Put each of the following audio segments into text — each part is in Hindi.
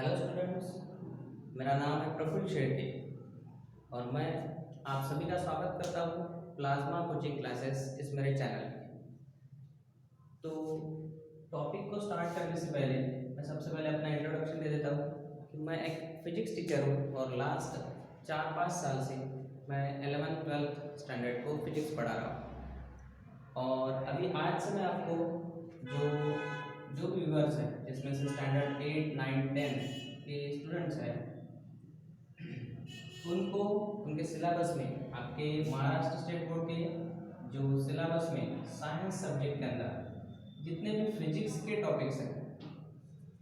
हेलो स्टूडेंट्स, मेरा नाम है प्रफुल्ल शेट्टी और मैं आप सभी का स्वागत करता हूँ प्लाज्मा कोचिंग क्लासेस इस मेरे चैनल में। तो टॉपिक को स्टार्ट करने से पहले मैं सबसे पहले अपना इंट्रोडक्शन दे देता हूँ कि मैं एक फिजिक्स टीचर हूँ और लास्ट 4-5 साल से मैं 11th-12th स्टैंडर्ड को फिजिक्स पढ़ा रहा हूँ। और अभी आज से मैं आपको जो जो भी व्यूअर्स हैं जिसमें से स्टैंडर्ड 8, 9, 10 के स्टूडेंट्स हैं उनको उनके सिलेबस में आपके महाराष्ट्र स्टेट बोर्ड के जो सिलेबस में साइंस सब्जेक्ट के अंदर जितने भी फिजिक्स के टॉपिक्स हैं,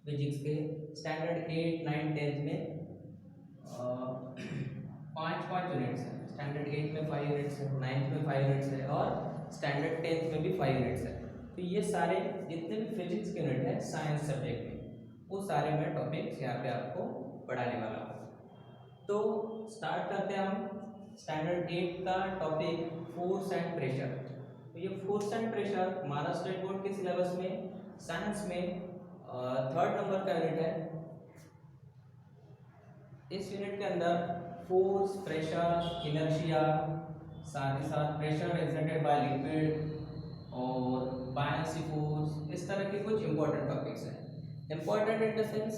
फिजिक्स के स्टैंडर्ड 8, 9, 10 में 5-5 यूनिट्स हैं। स्टैंडर्ड 8 में 5 यूनिट्स है, 9th में 5 यूनिट्स है और स्टैंडर्ड 10th में भी 5 यूनिट्स है। तो ये सारे जितने भी फिजिक्स के यूनिट है साइंस सब्जेक्ट में, वो सारे मैं टॉपिक्स यहाँ पे आपको पढ़ाने वाला हूँ। तो स्टार्ट करते हैं हम स्टैंडर्ड 8 का टॉपिक फोर्स एंड प्रेशर। तो ये force and pressure Maharashtra state board के सिलेबस में साइंस में 3rd नंबर का यूनिट है। इस यूनिट के अंदर फोर्स, प्रेशर, इनर्शिया, साथ ही साथ प्रेशर एक्सर्टेड बाय लिक्विड और बायसी फोर्स, इस तरह के कुछ इंपॉर्टेंट टॉपिक्स हैं। इंपॉर्टेंट इन द सेंस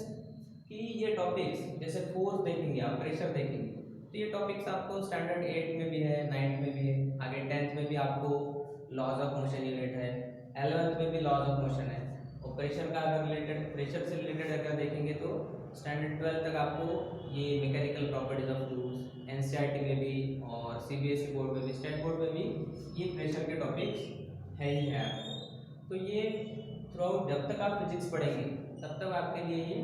कि ये टॉपिक्स जैसे फोर्स देखेंगे आप, प्रेशर देखेंगे, तो ये टॉपिक्स आपको स्टैंडर्ड 8 में भी है, 9th में भी है, आगे 10th में भी आपको लॉज ऑफ मोशन यूनिट है, 11th में भी लॉज ऑफ मोशन है। और प्रेशर का अगर रिलेटेड, प्रेशर से रिलेटेड अगर देखेंगे तो स्टैंडर्ड 12 तक आपको ये mechanical properties of fluids NCERT में भी और सीबीएसई बोर्ड में भी, स्टेट बोर्ड में भी ये प्रेशर के टॉपिक्स है ही है आपको। तो ये थ्रू आउट जब तक आप फिजिक्स पढ़ेंगे तब तक आपके लिए ये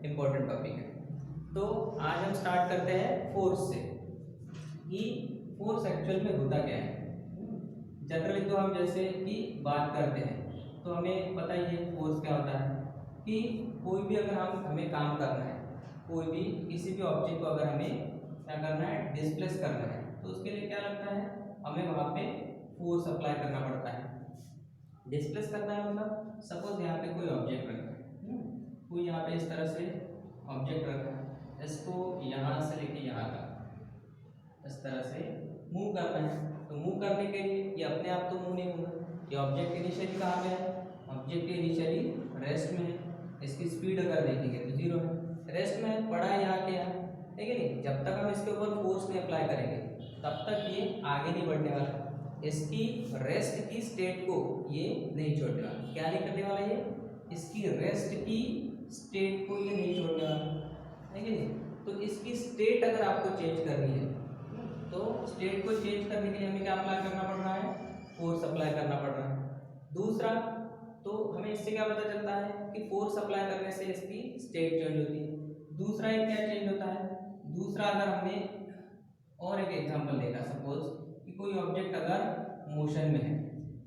इम्पोर्टेंट टॉपिक है। तो आज हम स्टार्ट करते हैं फोर्स से कि फोर्स एक्चुअल में होता क्या है। जनरली तो हम जैसे कि बात करते हैं तो हमें पता ही है फोर्स क्या होता है कि कोई भी अगर हमें काम करना है, कोई भी किसी भी ऑब्जेक्ट को अगर हमें क्या करना है, डिस्प्लेस करना है, तो उसके लिए क्या लगता है, हमें वहाँ पे फोर्स अप्लाई करना पड़ता है। डिस्प्लेस करना है मतलब सपोज यहाँ पे कोई ऑब्जेक्ट रखा है, कोई यहाँ पे इस तरह से ऑब्जेक्ट रखा है, इसको यहाँ से लेके यहाँ तक इस तरह से मूव करना है। तो मूव करने के लिए ये अपने आप तो मूव नहीं होगा, ये ऑब्जेक्ट इनिशियली कहाँ पे है, ऑब्जेक्ट इनिशियली रेस्ट में है। इसकी स्पीड अगर देखेंगे तो 0 है, रेस्ट में पड़ा है यहाँ के यहाँ, ठीक है नहीं। जब तक हम इसके ऊपर फोर्स नहीं अप्लाई करेंगे तब तक ये आगे नहीं बढ़ने वाला, इसकी रेस्ट की स्टेट को ये नहीं छोड़ने वाला। क्या नहीं करने वाला ये, इसकी रेस्ट की स्टेट को ये नहीं छोड़ने वाला, है कि नहीं। तो इसकी स्टेट अगर आपको चेंज करनी है तो स्टेट को चेंज करने के लिए हमें क्या अप्लाई करना पड़ रहा है, फोर्स अप्लाई करना पड़ रहा है। दूसरा, तो हमें इससे क्या पता चलता है कि फोर्स अप्लाई करने से इसकी स्टेट चेंज होती है। दूसरा एक क्या चेंज होता है, दूसरा अगर हमने और एक एग्जांपल देखा, सपोज कि कोई ऑब्जेक्ट अगर मोशन में है,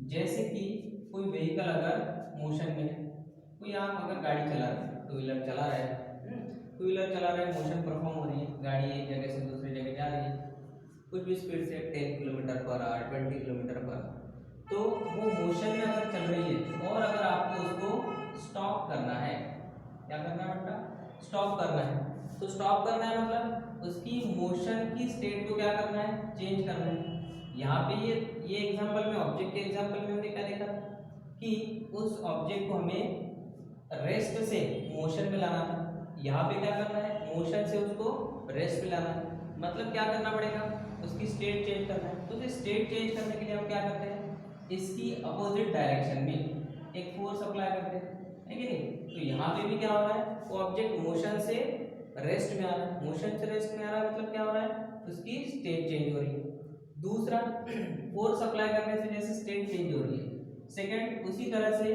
जैसे कि कोई व्हीकल अगर मोशन में है, कोई आप अगर गाड़ी चला रहे हैं, टू व्हीलर चला रहे हैं, टू व्हीलर चला रहे हैं, मोशन परफॉर्म हो रही है, गाड़ी एक जगह से दूसरी जगह जा रही है कुछ भी स्पीड से 10 किलोमीटर पर आवर, 20 किलोमीटर पर, तो वो मोशन में अगर चल रही है और अगर आपको उसको स्टॉप करना है, क्या करना है बेटा, स्टॉप करना है। तो स्टॉप करना है मतलब उसकी मोशन की स्टेट को क्या करना है, चेंज करना है। यहाँ पे ये एग्जांपल में, ऑब्जेक्ट के एग्जांपल में हमने क्या देखा कि उस ऑब्जेक्ट को हमें रेस्ट से मोशन में लाना था, यहाँ पे क्या करना है, मोशन से उसको रेस्ट में लाना है। मतलब क्या करना पड़ेगा, उसकी स्टेट चेंज करना है। तो स्टेट चेंज करने के लिए हम क्या करते हैं, इसकी अपोजिट डायरेक्शन में एक फोर्स अप्लाई करते हैं, है कि नहीं। तो यहाँ पे भी क्या हो रहा है, वो ऑब्जेक्ट मोशन से रेस्ट में आ रहा है, मोशन से रेस्ट में आ रहा है मतलब क्या हो रहा है, उसकी स्टेट चेंज हो रही है। दूसरा, फोर्स अप्लाई करने से जैसे स्टेट चेंज हो रही है, सेकंड उसी तरह से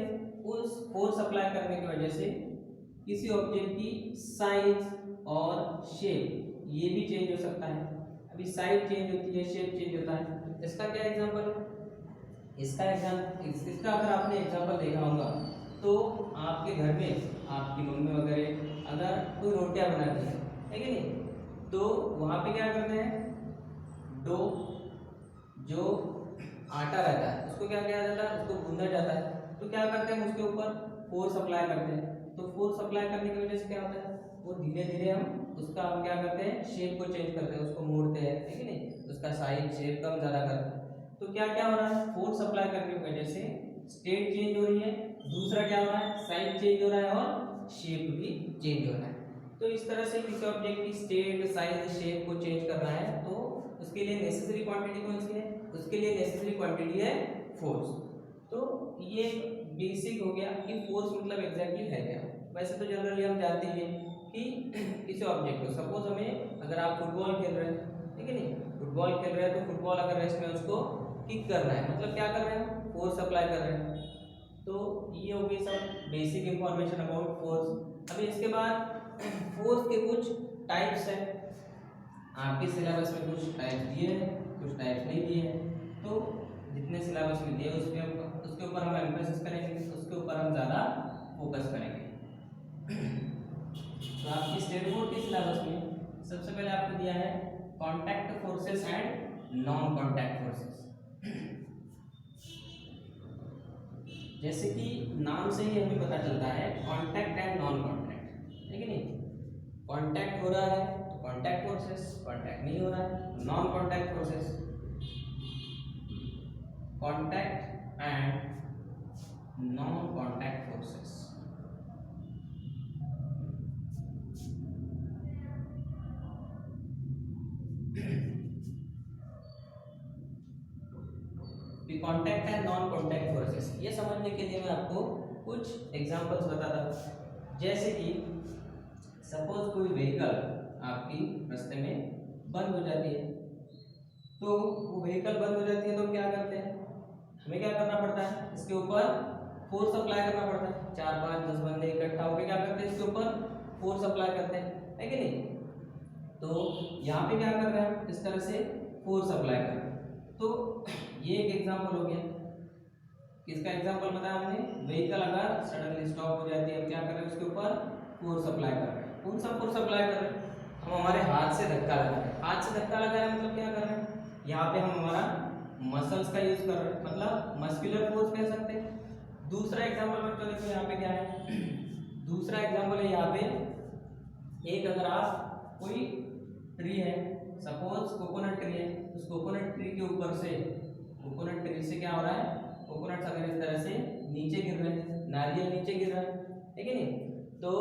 उस फोर्स अप्लाई करने की वजह से किसी ऑब्जेक्ट की साइज और शेप ये भी चेंज हो सकता है। अभी साइज चेंज होती है, शेप चेंज होता है। इसका क्या एग्जांपल है, इसका अगर आपने एग्जांपल देखा होगा तो आपके घर में आपकी मम्मी वगैरह अगर कोई रोटियां बनाती है कि नहीं, तो वहाँ पे क्या करते हैं, डो जो आटा रहता है उसको क्या किया जाता है, उसको गूंदा जाता है। तो क्या करते हैं, उसके ऊपर फोर्स अप्लाई करते हैं। तो फोर्स अप्लाई करने की वजह से क्या होता है, वो धीरे धीरे हम क्या करते हैं, शेप को चेंज करते हैं, उसको मोड़ते हैं, है कि नहीं, उसका साइज शेप कम ज़्यादा करते हैं। तो क्या क्या हो रहा है, फोर्स अप्लाई करने की वजह से स्टेट चेंज हो रही है, दूसरा क्या हो रहा है, साइज चेंज हो रहा है और शेप भी चेंज हो रहा है। तो इस तरह से किसी ऑब्जेक्ट की स्टेट, साइज, शेप को चेंज करना है तो उसके लिए नेसेसरी क्वांटिटी कौन सी है, उसके लिए नेसेसरी क्वांटिटी है फोर्स। तो ये बेसिक हो गया कि फोर्स मतलब एग्जैक्टली है क्या। वैसे तो जनरली हम जानते ही हैं कि किसी ऑब्जेक्ट को, सपोज हमें, अगर आप फुटबॉल खेल रहे हैं, ठीक है नहीं, फुटबॉल खेल रहे हैं तो फुटबॉल अगर रेस्ट में उसको किक करना है, मतलब क्या कर रहे हैं, फोर्स अप्लाई कर रहे हैं। तो ये हो गई सब बेसिक इंफॉर्मेशन अबाउट फोर्स। अभी इसके बाद फोर्स के कुछ टाइप्स हैं, आपके सिलेबस में कुछ टाइप्स दिए हैं, कुछ टाइप्स नहीं दिए हैं। तो जितने सिलेबस में दिए उसके ऊपर हम एम्फेसिस करेंगे, उसके ऊपर हम ज़्यादा फोकस करेंगे। तो आपकी स्टेट बोर्ड के सिलेबस में सबसे पहले आपको दिया है contact forces and non contact forces. जैसे कि नाम से ही हमें पता चलता है कॉन्टैक्ट एंड नॉन कॉन्टैक्ट, है कि नहीं। कॉन्टैक्ट हो रहा है तो कॉन्टैक्ट फोर्सेस, कॉन्टैक्ट नहीं हो रहा है non contact forces. Contact and non contact forces. Contact and non contact forces, ये समझने के लिए मैं आपको कुछ एग्जांपल्स बताता हूँ। जैसे कि सपोज कोई व्हीकल आपकी रास्ते में बंद हो जाती है, तो वो व्हीकल बंद हो जाती है तो क्या करते हैं, हमें क्या करना पड़ता है, इसके ऊपर फोर्स अप्लाई करना पड़ता है। 4, 5, 10 बंदे इकट्ठा होकर क्या करते हैं, इसके ऊपर फोर्स अप्लाई करते हैं, है कि नहीं। तो यहाँ पे क्या कर रहे हैं, इस तरह से फोर्स अप्लाई कर रहे हैं। तो ये एक एग्जांपल हो गया। किसका एग्जांपल बताया हमने, व्हीकल अगर सडनली स्टॉप हो जाती है, हम क्या कर रहे हैं, उसके ऊपर फोर्स अप्लाई कर रहे हैं। कौन सा फोर्स अप्लाई कर रहे हैं, हम हमारे हाथ से धक्का लगा रहे हैं। हाथ से धक्का लगा रहे हैं मतलब क्या कर रहे हैं, यहाँ पे हम हमारा मसल्स का यूज कर रहे हैं, मतलब मस्कुलर फोर्स कह सकते हैं। दूसरा एग्जांपल बच्चों देखो यहाँ पे क्या है, दूसरा एग्जांपल है यहाँ पे एक, अगर आप कोई ट्री है, सपोज कोकोनट ट्री है, उस कोकोनट ट्री के ऊपर से, कोकोनट ट्री से क्या हो रहा है, कोकोनट्स अगर इस तरह से नीचे गिर रहे हैं, नारियल नीचे गिर रहा है, ठीक है नहीं। तो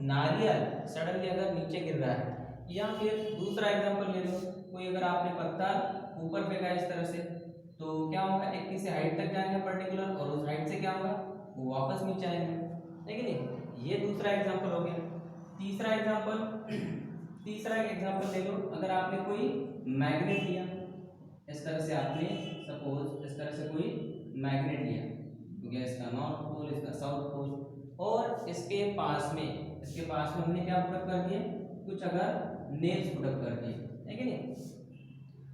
नारियल सडनली अगर नीचे गिर रहा है, या फिर दूसरा एग्जांपल ले लो, कोई अगर आपने पत्थर ऊपर फेंका इस तरह से, तो क्या होगा, एक किसी हाइट तक जाएंगे पर्टिकुलर, और उस हाइट से क्या होगा, वो वापस नीचे आएंगे, है कि नहीं। ये दूसरा एग्जांपल हो गया। तीसरा एग्जांपल ले लो, अगर आपने कोई मैग्नेट लिया, इस तरह से आपने सपोज इस तरह से कोई मैग्नेट लिया, तो गया इसका नॉर्थ पोल, इसका साउथ पोल, और इसके पास में हमने क्या पुटअप कर दिए, कुछ अगर नेल्स पुटअप कर दिए, है कि नहीं।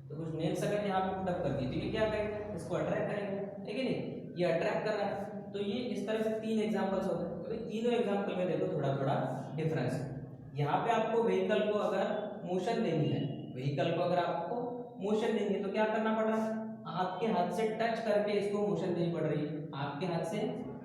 तो कुछ नेल्स अगर यहाँ पे पुटअप कर दिए तो ये क्या करेंगे, इसको अट्रैक्ट करेंगे, है कि नहीं, ये अट्रैक्ट कर रहा है। तो ये इस तरह से 3 एग्जांपल्स हो गए। तो तीनों एग्जांपल में देखो थोड़ा थोड़ा डिफरेंस है। यहाँ पे आपको व्हीकल को अगर मोशन देनी है, तो क्या करना पड़ रहा है, आपके हाथ से टच करके इसको मोशन देनी पड़ रही है। आपके हाथ से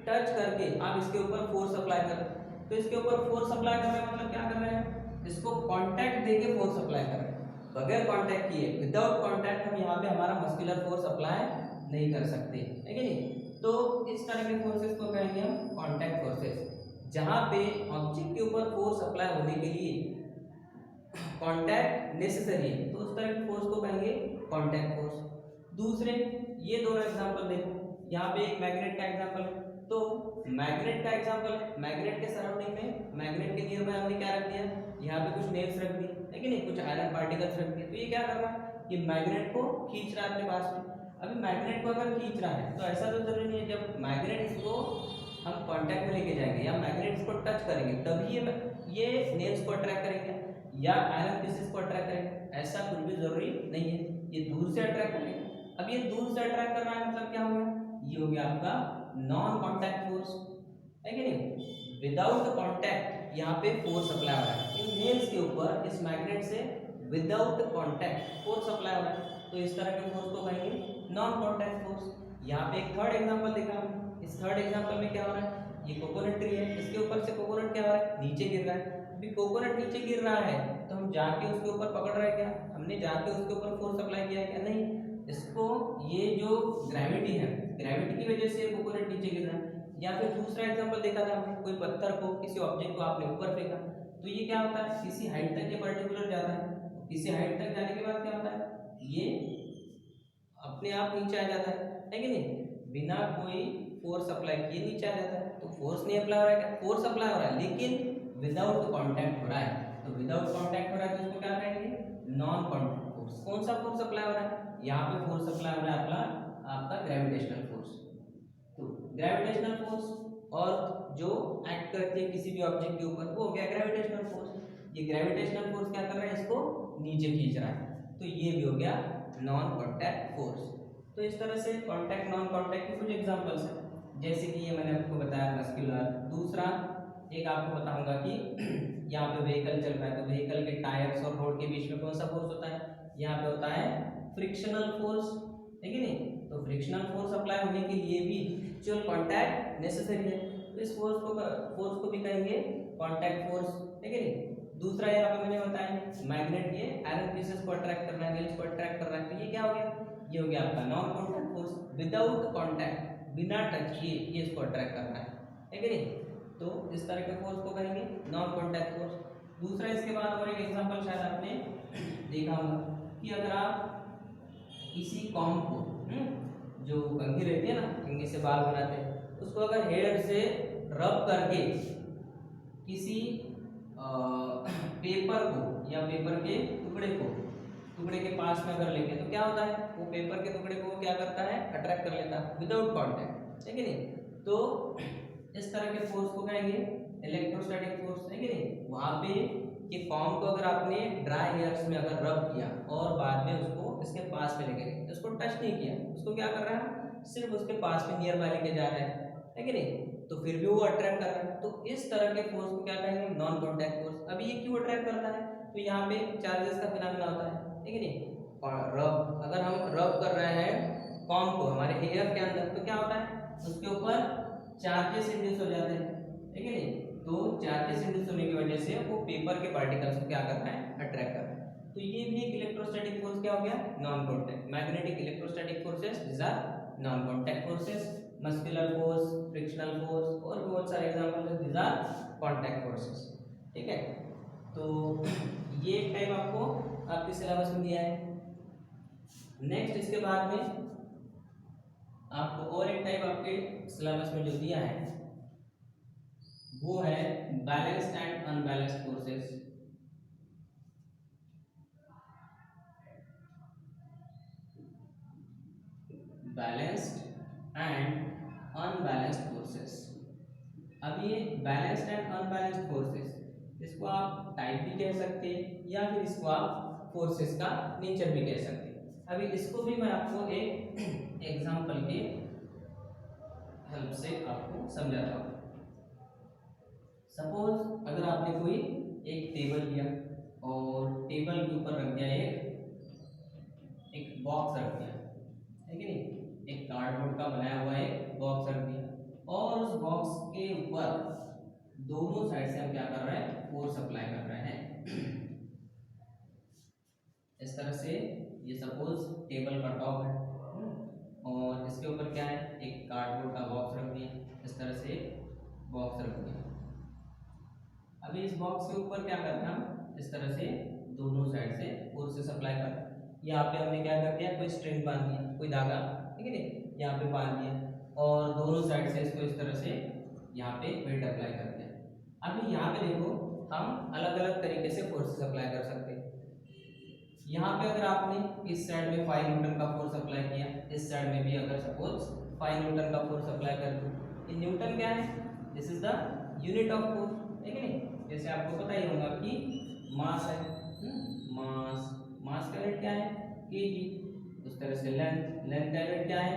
टच करके आप इसके ऊपर फोर्स अप्लाई कर रहे हैं। तो इसके ऊपर फोर्स अप्लाई कर रहे हैं मतलब क्या कर रहे हैं, इसको कांटेक्ट देके फोर्स अप्लाई कर रहे हैं। बगैर कांटेक्ट किए, विदाउट कांटेक्ट, हम यहाँ पे हमारा मस्कुलर फोर्स अप्लाई नहीं कर सकते, है कि नहीं। तो इस तरह के फोर्सेस को कहेंगे हम कांटेक्ट फोर्सेस। जहाँ पे ऑब्जेक्ट के ऊपर फोर्स अप्लाई होने के लिए कांटेक्ट नेसेसरी है, तो उस तरह के फोर्स को कहेंगे कांटेक्ट फोर्स। दूसरे ये दोनों एग्जांपल देखो, यहाँ पे एक मैग्नेट का एग्जांपल है, तो मैग्नेट का एग्जांपल है, मैग्नेट के सराउंडिंग में, मैग्नेट के नियर में हमने क्या रख दिया, यहाँ पे कुछ नेल्स रख दिए, है कि नहीं, कुछ आयरन पार्टिकल्स रख दिए। तो ये क्या कर रहा है, ये मैग्नेट को खींच रहा है अपने पास में। अभी मैग्नेट को अगर खींच रहा है तो ऐसा तो जरूरी नहीं है जब मैग्नेट इसको हम कांटेक्ट में लेके जाएंगे या मैग्नेट इसको टच करेंगे तभी ये नेल्स को अट्रैक्ट करेंगे या आयरन पीसेस को अट्रैक्ट करेंगे, ऐसा कुछ भी जरूरी नहीं है। ये दूर से अट्रैक्ट करेंगे। अब ये दूर से अट्रैक्ट कर रहा है मतलब क्या हो गया, ये हो गया आपका नॉन कांटेक्ट फोर्स, है कि नहीं। विदाउट कांटेक्ट यहाँ पे फोर्स अप्लाई हो रहा है इन नेल्स के ऊपर, इस मैग्नेट से विदाउट कांटेक्ट फोर्स अप्लाई हो रहा है, तो इस तरह के फोर्स को कहेंगे नॉन कांटेक्ट फोर्स। यहाँ पे एक थर्ड एग्जांपल देखा हमने, इस थर्ड एग्जांपल में क्या हो रहा है, ये कोकोनट ट्री है, इसके ऊपर से कोकोनट क्या हो रहा है, नीचे गिर रहा है। अभी कोकोनट नीचे गिर रहा है तो हम जाके उसके ऊपर पकड़ रहे हैं क्या, हमने जाके उसके ऊपर फोर्स अप्लाई किया है क्या, नहीं। इसको ये जो ग्रेविटी है, ग्रेविटी की वजह से कोकोनट नीचे गिर रहा है। या फिर दूसरा एग्जांपल देखा था हमने, कोई पत्थर को, किसी ऑब्जेक्ट को आपने ऊपर फेंका तो ये क्या होता है, किसी हाइट तक ये पर्टिकुलर जाता है, किसी हाइट तक जाने के बाद क्या होता है, ये अपने आप नीचे आ जाता है कि नहीं, बिना कोई फोर्स अप्लाई किए नीचे आ जाता है। तो फोर्स नहीं अप्लाई हो रहा है क्या, फोर्स अप्लाई हो रहा है लेकिन विदाउट कांटेक्ट हो रहा है। तो विदाउट कांटेक्ट हो रहा है तो इसको क्या कहेंगे, नॉन कांटेक्ट फोर्स। कौन सा फोर्स अप्लाई हो रहा है, यहाँ पे फोर्स अप्लाई हो रहा है आपका ग्रेविटेशनल फोर्स। तो ग्रेविटेशनल फोर्स और जो एक्ट करती है किसी भी ऑब्जेक्ट के ऊपर वो हो गया ग्रेविटेशनल फोर्स। ये ग्रेविटेशनल फोर्स क्या कर रहा है, इसको नीचे खींच रहा है, तो ये भी हो गया नॉन कांटेक्ट फोर्स। तो इस तरह से कांटेक्ट नॉन कांटेक्ट के कुछ एग्जांपल्स हैं, जैसे कि ये मैंने आपको बताया मस्कुलर। दूसरा एक आपको बताऊंगा कि यहाँ पे व्हीकल चल रहा है तो व्हीकल के टायर्स और रोड के बीच में कौन सा फोर्स होता है, यहाँ पे होता है फ्रिक्शनल फोर्स, है कि नहीं। तो फ्रिक्शनल फोर्स अप्लाई होने के लिए भी एक्चुअल कांटेक्ट नेसेसरी है, तो इस फोर्स को भी कहेंगे कांटेक्ट फोर्स, है कि नहीं। दूसरा यहाँ पे मैंने बताया मैग्नेट, ये आयरन पीसेस को अट्रैक्ट कर रहा है, नेल्स को अट्रैक्ट कर रहा है, तो ये क्या हो गया, ये हो गया आपका non contact force. Without contact, बिना टच किए ये इसको अट्रैक्ट कर रहा है कि नहीं। तो इस तरह के फोर्स को कहेंगे नॉन कांटेक्ट फोर्स। दूसरा इसके बाद और एक एग्जांपल शायद आपने देखा होगा कि अगर आप किसी कॉम्ब को, जो कंघी रहती है ना, कंघी से बाल बनाते हैं, उसको अगर हेयर से रब करके किसी पेपर को या पेपर के टुकड़े के पास में अगर लेके तो क्या होता है, वो पेपर के टुकड़े को क्या करता है, अट्रैक्ट कर लेता है विदाउट कांटेक्ट, है कि नहीं। तो इस तरह के फोर्स को कहेंगे इलेक्ट्रोस्टैटिक फोर्स, है कि नहीं। वहां पे कि फॉर्म को अगर आपने ड्राई हेयर्स में अगर रब किया और बाद में उसको इसके पास में लेके गए, उसको टच नहीं किया, उसको क्या कर रहा है, सिर्फ उसके पास में नियर बाय लेके जा रहा है कि नहीं, तो फिर भी वो अट्रैक्ट कर रहा है। तो इस तरह के फोर्स को क्या कहेंगे, नॉन कांटेक्ट फोर्स। अभी ये क्यों अट्रैक्ट करता है, तो यहाँ पे चार्जेस का फिनोमेना होता है कि नहीं। और रब, अगर हम रब कर रहे हैं कॉम को हमारे हेयर के अंदर, तो क्या होता है, उसके ऊपर चार्जेस इंड्यूस हो जाते हैं, है कि नहीं। तो चार्जेस इंड्यूस होने की वजह से वो पेपर के पार्टिकल्स को क्या कर रहा है, अट्रैक्ट कर रहा है। तो ये भी एक इलेक्ट्रोस्टैटिक फोर्स क्या हो गया, non contact. Magnetic electrostatic forces this are non contact forces. Muscular force, frictional force और बहुत सारे एग्जांपल है, दिस आर कांटेक्ट फोर्सेस, ठीक है। तो ये एक टाइप आपको आपके सिलेबस में दिया है। नेक्स्ट इसके बाद में आपको और एक टाइप आपके सिलेबस में जो दिया है वो है balanced and unbalanced forces. Balanced and unbalanced forces. अब ये बैलेंस्ड एंड अनबैलेंस्ड फोर्सेस, इसको आप टाइप भी कह सकते हैं या फिर इसको आप फोर्सेस का नेचर भी कह सकते हैं। अभी इसको भी मैं आपको एक एग्जांपल के हेल्प से आपको समझाता हूँ। सपोज अगर आपने कोई एक टेबल लिया और टेबल के ऊपर रख दिया एक बॉक्स रख दिया, है कि नहीं, एक कार्डबोर्ड का बनाया हुआ एक बॉक्स रख दिया और उस बॉक्स के ऊपर दोनों साइड से हम क्या कर रहे हैं, फोर्स अप्लाई कर रहे हैं। इस तरह से ये सपोज टेबल का टॉप है और इसके ऊपर क्या है, एक कार्डबोर्ड का बॉक्स रख दिया, इस तरह से बॉक्स रख दिया। अभी इस बॉक्स के ऊपर क्या करना, इस तरह से दोनों साइड से फोर्सेस अप्लाई करना। यहाँ पे हमने क्या कर दिया, कोई स्ट्रिंग बांध दिया, कोई धागा, ठीक है नहीं, यहाँ पे बांध दिया और दोनों साइड से इसको इस तरह से यहाँ पे वेट अप्लाई कर दिया। अभी यहाँ पे देखो हम अलग अलग तरीके से फोर्सेस अप्लाई कर सकते हैं। यहाँ पे अगर आपने इस साइड में 5 न्यूटन का फोर्स अप्लाई किया, इस साइड में भी अगर सपोज 5 न्यूटन का फोर्स अप्लाई कर दो, ये न्यूटन क्या है, this is the unit of force, है कि नहीं। जैसे आपको पता ही होगा कि मास है, मास का यूनिट क्या है, केजी। उस तरह से लेंथ का यूनिट क्या है,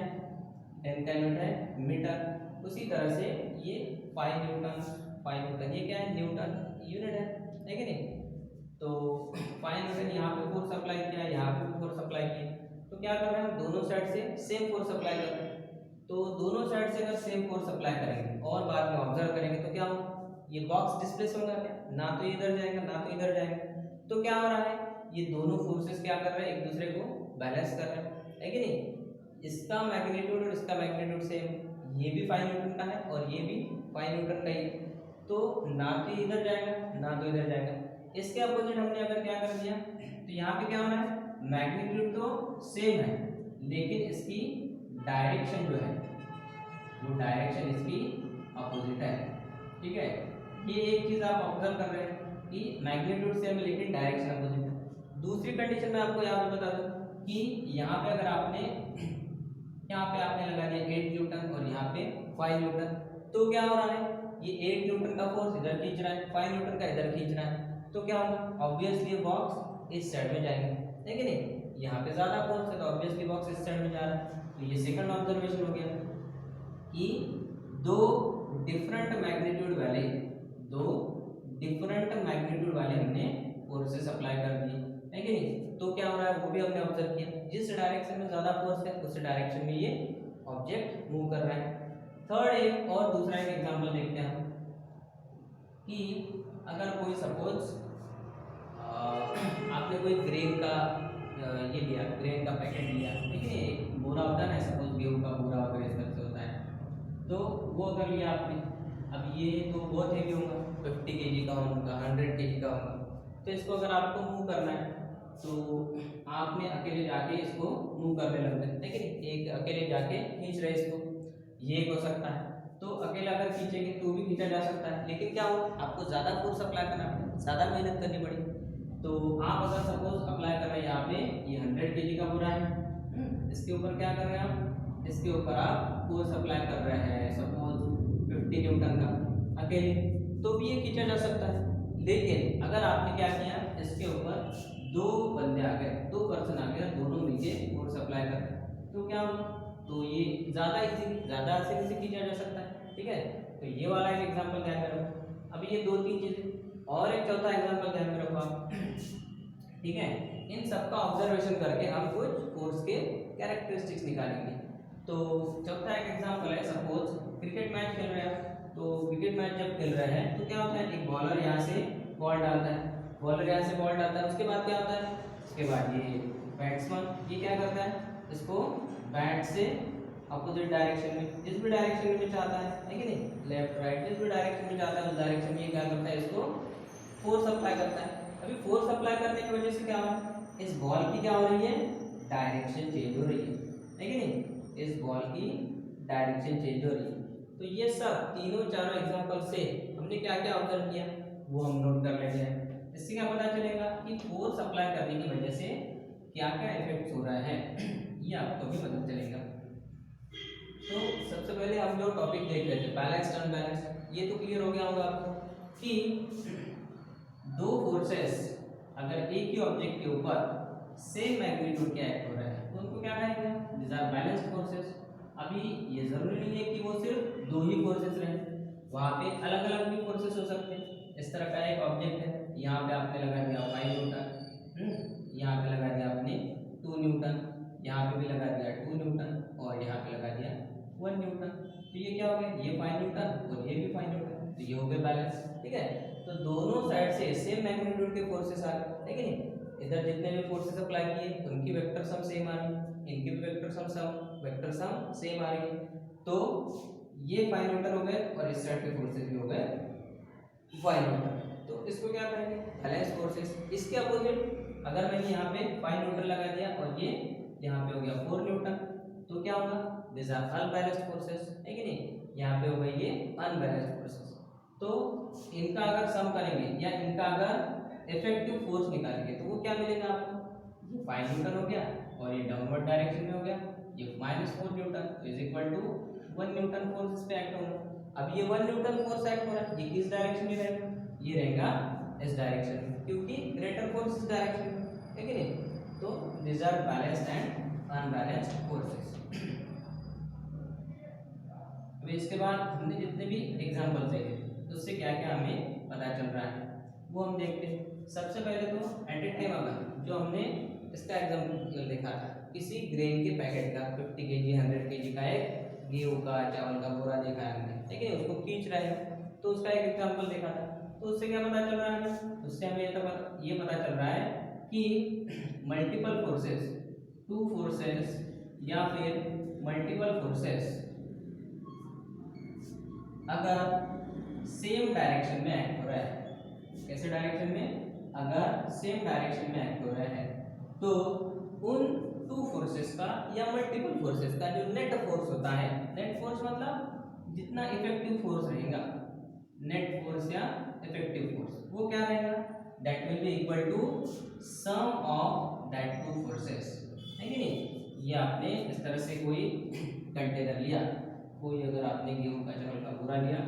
लेंथ का यूनिट है मीटर। उसी तरह से ये 5 न्यूटन ये क्या है, न्यूटन यूनिट है कि नहीं। तो 5 न्यूटन यहाँ पे फोर्स अप्लाई किया, यहाँ पे फोर्स अप्लाई किया, तो क्या कर रहे हैं हम, दोनों साइड से सेम फोर्स अप्लाई कर रहे हैं। तो दोनों साइड से अगर सेम फोर्स अप्लाई करेंगे और बाद में ऑब्जर्व करेंगे तो क्या हो, ये बॉक्स डिस्प्लेस होगा क्या, ना तो इधर जाएगा ना तो इधर जाएगा, तो क्या हो रहा है, ये दोनों फोर्सेस क्या कर रहे हैं, एक दूसरे को बैलेंस कर रहे हैं, है कि नहीं। इसका मैग्नीट्यूड और इसका मैग्नीट्यूड सेम, ये भी 5 न्यूटन का है और ये भी 5 न्यूटन का ही है, तो ना तो इधर जाएगा ना तो इधर जाएगा। इसके अपोजिट हमने अगर क्या कर दिया, तो यहाँ पे क्या होना है, मैग्नीट्यूड तो सेम है लेकिन इसकी डायरेक्शन जो है वो डायरेक्शन इसकी अपोजिट है, ठीक है। ये एक चीज आप ऑब्जर्व कर रहे हैं कि मैग्नीट्यूड सेम है लेकिन डायरेक्शन अपोजिट है। दूसरी कंडीशन में आपको यहाँ पे बता दूं कि यहाँ पे अगर आपने यहाँ पे आपने लगा दिया 8 न्यूटन और यहाँ पे 5 न्यूटन, तो क्या हो रहा है, ये 8 न्यूटन का फोर्स इधर खींच रहा है, 5 न्यूटन का इधर खींच रहा है, तो क्या होगा, ऑब्वियसली बॉक्स इस साइड में जाएगा, है कि नहीं। यहाँ पे ज्यादा फोर्स है तो ऑब्वियसली बॉक्स इस साइड में जा रहा है। तो ये सेकंड ऑब्जर्वेशन हो गया कि दो डिफरेंट मैग्नीट्यूड वाले हमने फोर्सेस अप्लाई कर दिए, है कि नहीं। तो क्या हो रहा है वो भी हमने ऑब्जर्व किया, जिस डायरेक्शन में ज्यादा फोर्स है उस डायरेक्शन में ये ऑब्जेक्ट मूव कर रहा है। थर्ड एक और दूसरा एक एग्जांपल देखते हैं हम कि अगर कोई सपोज आपने कोई ग्रेन का ये लिया, ग्रेन का पैकेट लिया, ठीक है, एक बोरा होता है ना, सपोज गेहूं का बोरा वगैरह इस तरह से होता है, तो वो अगर लिया आपने, अब ये तो बहुत हेवी होगा, 50 kg का होगा, 100 kg का होगा, तो इसको अगर आपको मूव करना है तो आपने अकेले जाके इसको मूव करने लगते हैं, लेकिन एक अकेले जाके खींच रहे इसको, ये एक हो सकता है। तो अकेला अगर खींचेंगे तो भी खींचा जा सकता है, लेकिन क्या हो, आपको ज़्यादा फोर्स अप्लाई करना पड़ेगा, ज़्यादा मेहनत करनी पड़ेगी। तो आप अगर सपोज अप्लाई कर रहे हैं यहाँ पे, ये 100 kg का बोरा है, इसके ऊपर क्या कर रहे हैं आप, इसके ऊपर आप फोर्स अप्लाई कर रहे हैं सपोज 50 न्यूटन का अकेले, तो भी ये खींचा जा सकता है। लेकिन अगर आपने क्या किया, इसके ऊपर दो बंदे आ गए, दो पर्सन आ गए, दोनों मिलके फोर्स अप्लाई कर रहे हैं, तो क्या होगा, तो ये ज़्यादा आसानी से खींचा जा सकता है, ठीक है। तो ये वाला एक एग्जांपल ध्यान में रखो। अभी ये 2-3 चीजें, और एक चौथा एग्जांपल ध्यान में रखो आप, ठीक है। इन सबका ऑब्जर्वेशन करके हम कुछ फोर्स के कैरेक्टरिस्टिक्स निकालेंगे। तो चौथा एक एग्जांपल है, सपोज क्रिकेट मैच खेल रहे हैं, तो क्रिकेट मैच जब खेल रहे हैं तो क्या होता है, एक बॉलर यहाँ से बॉल डालता है, उसके बाद क्या होता है, उसके बाद ये बैट्समैन ये क्या करता है, इसको बैट से अपोजिट डायरेक्शन में, जिस भी डायरेक्शन में चाहता है कि नहीं, लेफ्ट राइट जिस भी डायरेक्शन में चाहता है उस डायरेक्शन में ये क्या करता है, इसको फोर्स अप्लाई करता है। अभी फोर्स अप्लाई करने की वजह से क्या हो, इस बॉल की क्या हो रही है, डायरेक्शन चेंज हो रही है कि नहीं, इस बॉल की डायरेक्शन चेंज हो रही है। तो ये सब तीनों चारों एग्जांपल से हमने क्या क्या ऑब्जर्व किया वो हम नोट कर लेते हैं। इससे क्या पता चलेगा कि फोर्स अप्लाई करने की वजह से क्या क्या इफेक्ट्स हो रहा है, ये आपको भी पता चलेगा। तो सबसे पहले हम जो टॉपिक देख रहे थे बैलेंस्ड अनबैलेंस्ड, ये तो क्लियर हो गया होगा आपको कि दो फोर्सेस अगर एक ही ऑब्जेक्ट के ऊपर सेम मैग्नीट्यूड के एक्ट हो रहे हैं तो उनको क्या कहेंगे, दिस आर बैलेंस्ड फोर्सेस। अभी ये जरूरी नहीं है कि वो सिर्फ दो ही फोर्सेस रहे, वहाँ पे अलग अलग भी फोर्सेस हो सकते हैं। इस तरह का एक ऑब्जेक्ट है, यहाँ पे आपने लगा दिया 5 न्यूटन, यहाँ पे लगा दिया आपने 2 न्यूटन, यहाँ पे भी लगा दिया 2 न्यूटन और यहाँ पे लगा दिया 1 न्यूटन। तो ये क्या हो गया, ये 5 न्यूटन और ये भी 5 न्यूटन, तो ये हो गया बैलेंस, ठीक है। तो दोनों साइड से सेम मैग्नीट्यूड के फोर्सेस आ गए, है कि नहीं। इधर जितने भी फोर्सेस अप्लाई किए उनकी वेक्टर सम सेम आ रही है, इनकी भी वेक्टर सम सेम आ रही है। तो ये 5 न्यूटन हो गए और इस साइड के फोर्सेस भी हो गए 5 न्यूटन, तो इसको क्या कहेंगे, बैलेंस फोर्सेस। इसके अपोजिट अगर मैंने यहाँ पे 5 न्यूटन लगा दिया और ये यहाँ पे हो गया 4 न्यूटन, तो क्या होगा, दिस आर अनबैलेंस्ड फोर्सेस, है कि नहीं, यहाँ पे हो गई ये अनबैलेंस्ड फोर्सेस। तो इनका अगर सम करेंगे या इनका अगर इफेक्टिव फोर्स निकालेंगे तो वो क्या मिलेगा आपको, ये 5 न्यूटन हो गया और ये डाउनवर्ड डायरेक्शन में हो गया ये -4 newton is equal to 1 newton force इस पे एक्ट होगा। अब ये 1 न्यूटन फोर्स एक्ट हो रहा है, ये किस डायरेक्शन में रहेगा, ये रहेगा इस डायरेक्शन में, क्योंकि ग्रेटर फोर्स इस डायरेक्शन में, है कि नहीं। तो these are balanced and unbalanced forces। अभी इसके बाद हमने जितने भी एग्जांपल देखे तो उससे क्या क्या हमें पता चल रहा है वो हम देखते हैं। सबसे पहले तो एट ए टाइम अगर जो हमने इसका एग्जांपल देखा था, किसी ग्रेन के पैकेट का 50 kg 100 kg का एक गेहूं का चावल का बोरा देखा है हमने, ठीक है, उसको खींच रहे हैं, तो उसका एक एग्जांपल देखा था। तो उससे क्या पता चल रहा है, उससे हमें ये पता चल रहा है कि मल्टीपल फोर्सेस, टू फोर्सेस या फिर मल्टीपल फोर्सेस अगर सेम डायरेक्शन में एक्ट हो रहा है, कैसे डायरेक्शन में, अगर सेम डायरेक्शन में एक्ट हो रहा है तो उन टू फोर्सेस का या मल्टीपल फोर्सेस का जो नेट फोर्स होता है, नेट फोर्स मतलब जितना इफेक्टिव फोर्स रहेगा, नेट फोर्स या इफेक्टिव फोर्स, वो क्या रहेगा, that will be equal to sum of that two forces, है कि नहीं। ये आपने इस तरह से कोई कंटेनर लिया, कोई अगर आपने गेहूं का चावल का बोरा लिया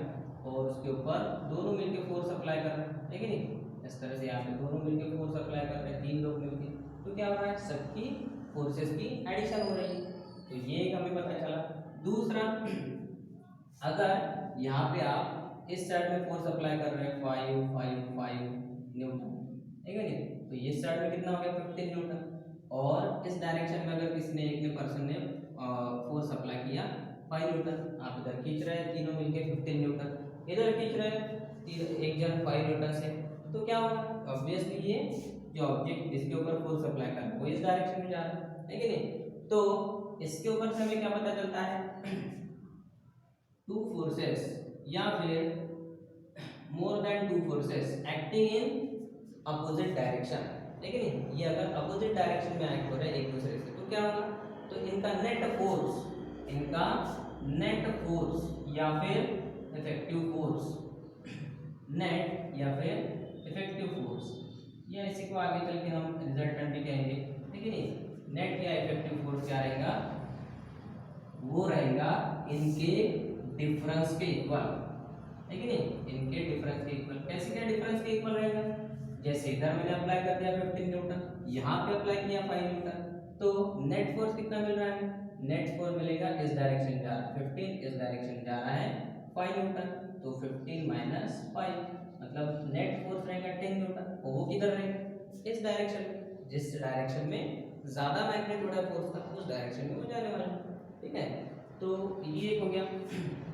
और उसके ऊपर दोनों मिलकर फोर्स अप्लाई कर रहे हैं, है कि नहीं, इस तरह से यहाँ पे दोनों मिलकर फोर्स अप्लाई कर रहे हैं, तीन लोग मिलकर, तो क्या हो रहा है, सबकी फोर्सेस की एडिशन हो रही है। तो ये एक हमें पता चला। दूसरा, अगर यहाँ पे आप इस साइड में फोर्स अप्लाई कर रहे हैं 5 न्यूटन, है कि नहीं, तो ये साइड में कितना हो गया 15 न्यूटन, और इस डायरेक्शन में अगर किसी ने एक पर्सन ने फोर्स अप्लाई किया 5 न्यूटन, आप इधर खींच रहे हैं तीनों मिलके 15 न्यूटन, इधर खींच रहे हैं एक जन 5 न्यूटन से, तो क्या होगा, ऑब्वियसली ये जो ऑब्जेक्ट जिसके ऊपर फोर्स अप्लाई कर रहा है वो इस डायरेक्शन में जा रहा है कि नहीं। तो इसके ऊपर से हमें क्या पता चलता है, टू फोर्सेस या फिर more than two forces acting in opposite direction, है कि नहीं, ये अगर अपोजिट डायरेक्शन में एक्ट हो रहे हैं एक दूसरे से तो क्या होगा, तो इनका नेट फोर्स या फिर इफेक्टिव फोर्स, नेट या फिर इफेक्टिव फोर्स, या इसी को आगे चल के हम रिजल्टेंट भी कहेंगे, ठीक है नहीं, नेट या इफेक्टिव फोर्स क्या रहेगा, वो रहेगा इनके डिफरेंस के इक्वल, है कि नहीं, इनके डिफरेंस के इक्वल। कैसे क्या डिफरेंस के इक्वल रहेगा, जैसे इधर मैंने अप्लाई कर दिया 15 न्यूटन, यहाँ पे अप्लाई किया 5 न्यूटन, तो नेट फोर्स कितना मिल रहा है, नेट फोर्स मिलेगा इस डायरेक्शन जा रहा है 15, इस डायरेक्शन जा रहा है 5 न्यूटन, तो 15 माइनस 5 मतलब नेट फोर्स रहेगा 10 न्यूटन, और वो किधर रहेगा, इस डायरेक्शन में, जिस डायरेक्शन में ज्यादा मैग्नीट्यूड है फोर्स का उस डायरेक्शन में वो जाने वाला है, ठीक है। तो ये एक हो गया।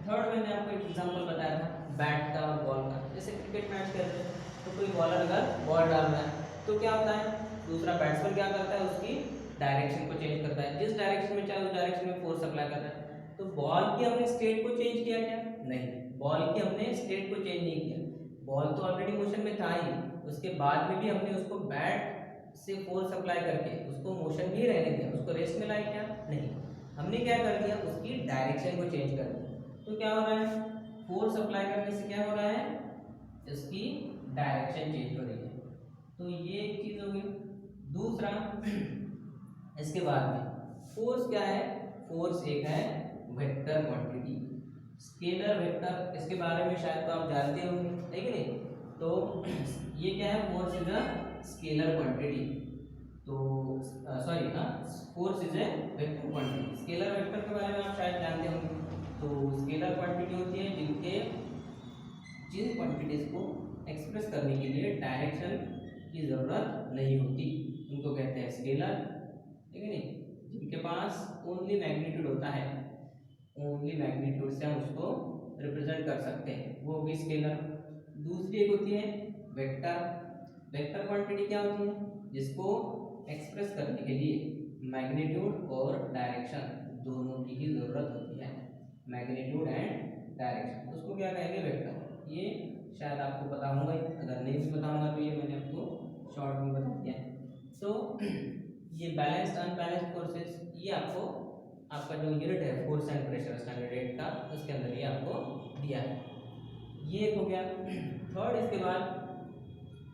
थर्ड मैंने आपको एक एग्जांपल बताया था बैट का और बॉल का, जैसे क्रिकेट मैच खेल रहे हैं तो कोई बॉलर अगर बॉल डाल रहा है तो क्या होता है, दूसरा बैट्समैन क्या करता है, उसकी डायरेक्शन को चेंज करता है, जिस डायरेक्शन में चाहे उस डायरेक्शन में फोर्स अप्लाई कर रहा है। तो बॉल की हमने स्टेट को चेंज किया क्या, नहीं, बॉल की हमने स्टेट को चेंज नहीं किया, बॉल तो ऑलरेडी मोशन में था ही, उसके बाद में भी हमने उसको बैट से फोर्स अप्लाई करके उसको मोशन में ही रहने दिया, उसको रेस्ट में लाया क्या, नहीं, हमने क्या कर दिया, उसकी डायरेक्शन को चेंज कर दिया। तो क्या हो रहा है, फोर्स अप्लाई करने से क्या हो रहा है, इसकी डायरेक्शन चेंज हो रही है, तो ये एक चीज होगी। दूसरा, इसके बाद में फोर्स क्या है, फोर्स एक है वेक्टर क्वांटिटी, स्केलर वेक्टर, इसके बारे में शायद तो आप जानते होंगे, है कि नहीं, तो ये क्या है, force is a scalar quantity, तो सॉरी हाँ, force is a vector quantity, scalar vector के बारे में आप शायद जानते होंगे। तो स्केलर क्वांटिटी होती है जिन क्वांटिटीज को एक्सप्रेस करने के लिए डायरेक्शन की जरूरत नहीं होती, उनको कहते हैं स्केलर, ठीक है नहीं, जिनके पास ओनली मैग्नीट्यूड होता है, ओनली मैग्नीट्यूड से हम उसको रिप्रेजेंट कर सकते हैं, वो होगी स्केलर। दूसरी एक होती है वेक्टर, वेक्टर क्वांटिटी क्या होती है, जिसको एक्सप्रेस करने के लिए मैग्नीट्यूड और डायरेक्शन दोनों की ही जरूरत होती है, मैग्नीट्यूड एंड डायरेक्शन, उसको क्या कहेंगे, वेक्टर। ये शायद आपको पता होगा, अगर नहीं भी पता होगा तो ये मैंने आपको शॉर्ट में बता दिया है। तो ये बैलेंस्ड अनबैलेंस्ड फोर्सेस, ये आपको आपका जो यूनिट है फोर्स एंड प्रेशर स्टैंडर्ड 8 का, उसके अंदर ये आपको दिया है। ये हो गया थर्ड।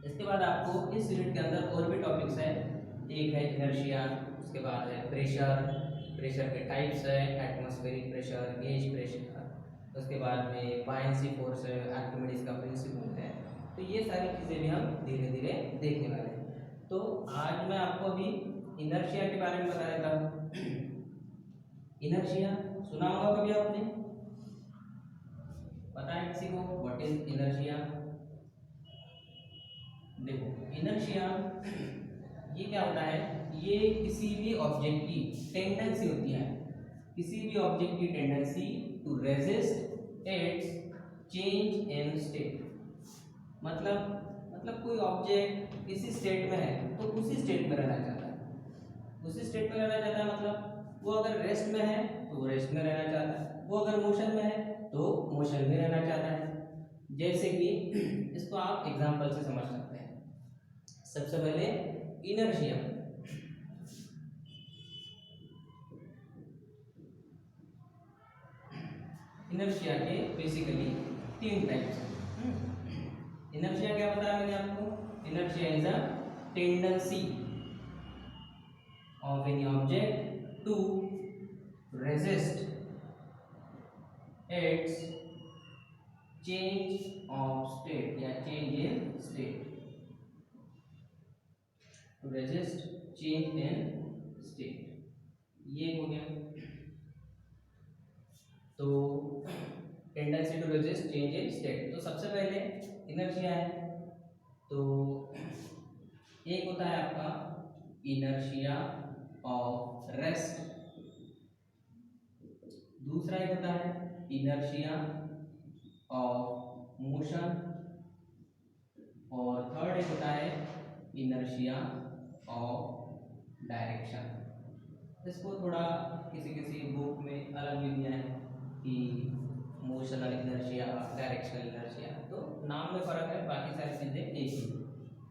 इसके बाद आपको इस यूनिट के अंदर और भी टॉपिक्स है, एक है इनर्शिया, उसके बाद है प्रेशर के टाइप्स है, एटमॉस्फेरिक प्रेशर, गेज प्रेशर, उसके बाद में बायंसी फोर्स है, आर्किमिडीज का प्रिंसिपल है, तो ये सारी चीज़ें भी हम धीरे धीरे देखने वाले हैं। तो आज मैं आपको अभी इनर्शिया के बारे में बता देता हूँ। इनर्शिया सुना होगा कभी आपने, पता है किसी को व्हाट इज इनर्शिया? देखो इनर्शिया ये क्या होता है, ये किसी भी ऑब्जेक्ट की टेंडेंसी होती है, किसी भी ऑब्जेक्ट की tendency to resist its change in state, मतलब कोई ऑब्जेक्ट किसी स्टेट में है तो उसी स्टेट में रहना चाहता है, उसी स्टेट में रहना चाहता है, मतलब वो अगर रेस्ट में है तो वो रेस्ट में रहना चाहता है, वो अगर मोशन में है तो मोशन में रहना चाहता है। जैसे कि इसको आप एग्जांपल से समझ सकते हैं। सबसे पहले इनर्शिया, इनर्शिया के बेसिकली 3 टाइप्स हैं। इनर्शिया क्या बताया मैंने आपको? Inertia is a tendency of any object to resist its change of state या change in state, to resist change in state, ये हो गया। तो tendency to resist change in state, तो सबसे पहले इनर्शिया है, तो एक होता है आपका इनर्शिया ऑफ रेस्ट, दूसरा एक होता है इनर्शिया ऑफ मोशन, और थर्ड एक होता है इनर्शिया ऑफ डायरेक्शन। इसको थोड़ा किसी किसी बुक में अलग भी दिया है कि मोशनल इनर्शिया, डायरेक्शनल इनर्शिया, तो नाम में फर्क है, बाकी सारी चीजें एक ही।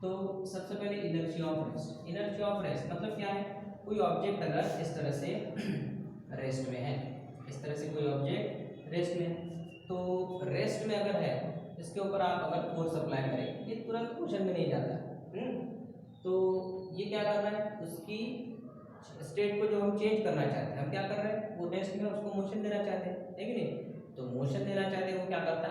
तो सबसे पहले inertia of rest. Inertia of rest मतलब क्या है? कोई ऑब्जेक्ट अगर इस तरह से रेस्ट में है, इस तरह से कोई ऑब्जेक्ट रेस्ट में है, तो रेस्ट में अगर है, इसके ऊपर आप अगर फोर्स अप्लाई करें, ये तुरंत मोशन में नहीं जाता। तो ये क्या कर रहा है? उसकी स्टेट को जो हम चेंज करना चाहते हैं, हम क्या कर रहे हैं? वो रेस्ट में उसको मोशन देना चाहते हैं, है कि नहीं? तो मोशन देना चाहते हैं, वो क्या करता